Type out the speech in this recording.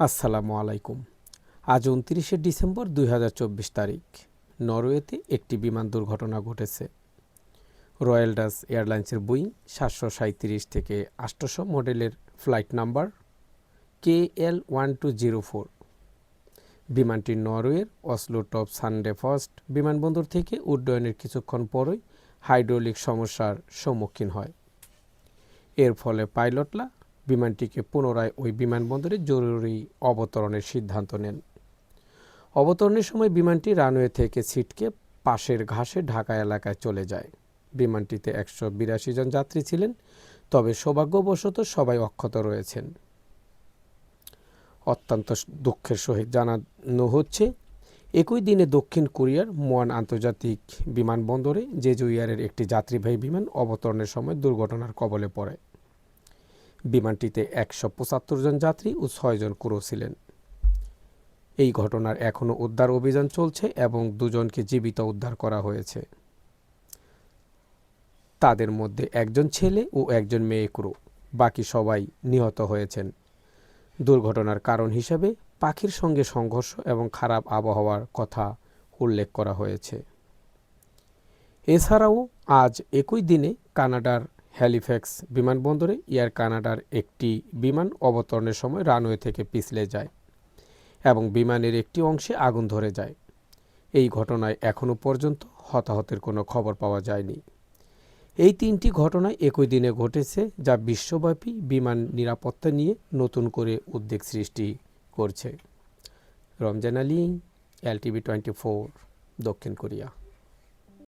আসসালামু আলাইকুম। আজ ২৯শে ডিসেম্বর ২০২৪ তারিখ। নরওয়েতে একটি বিমান দুর্ঘটনা ঘটেছে। রয়্যাল ডাচ এয়ারলাইন্সের বোয়িং ৭৩৭ থেকে ৮০০ মডেলের ফ্লাইট নাম্বার KL1204 বিমানটি নরওয়ের অসলো টপ সানডে ফার্স্ট বিমানবন্দর থেকে উড্ডয়নের কিছুক্ষণ পরই হাইড্রোলিক সমস্যার সম্মুখীন হয়। এর ফলে পাইলটরা বিমানটিকে পুনরায় ওই বিমানবন্দরে জরুরি অবতরণের সিদ্ধান্ত নেন। অবতরণের সময় বিমানটি রানওয়ে থেকে ছিটকে পাশের ঘাসে ঢাকা এলাকায় চলে যায়। বিমানটিতে ১৮২ জন যাত্রী ছিলেন, তবে সৌভাগ্যবশত সবাই অক্ষত রয়েছেন। অত্যন্ত দুঃখের সহিত জানানো হচ্ছে, একই দিনে দক্ষিণ কোরিয়ার মুয়ান আন্তর্জাতিক বিমানবন্দরে জেজু এয়ারের একটি যাত্রীবাহী বিমান অবতরণের সময় দুর্ঘটনার কবলে পড়ে। বিমানটিতে ১৭৫ জন যাত্রী ও ৬ জন ক্রু ছিলেন। এই ঘটনার এখনও উদ্ধার অভিযান চলছে এবং ২ জনকে জীবিত উদ্ধার করা হয়েছে। তাদের মধ্যে একজন ছেলে ও একজন মেয়ে ক্রু, বাকি সবাই নিহত হয়েছেন। দুর্ঘটনার কারণ হিসেবে পাখির সঙ্গে সংঘর্ষ এবং খারাপ আবহাওয়ার কথা উল্লেখ করা হয়েছে। এছাড়াও আজ একই দিনে কানাডার হ্যালিফ্যাক্স বিমানবন্দরে এয়ার কানাডার একটি বিমান অবতরণের সময় রানওয়ে থেকে পিছলে যায় এবং বিমানের একটি অংশে আগুন ধরে যায়। এই ঘটনায় এখনও পর্যন্ত হতাহতের কোনো খবর পাওয়া যায়নি। এই ৩টি ঘটনায় একই দিনে ঘটেছে, যা বিশ্বব্যাপী বিমান নিরাপত্তা নিয়ে নতুন করে উদ্বেগ সৃষ্টি করছে। রমজান আলী, LTV24, দক্ষিণ কোরিয়া।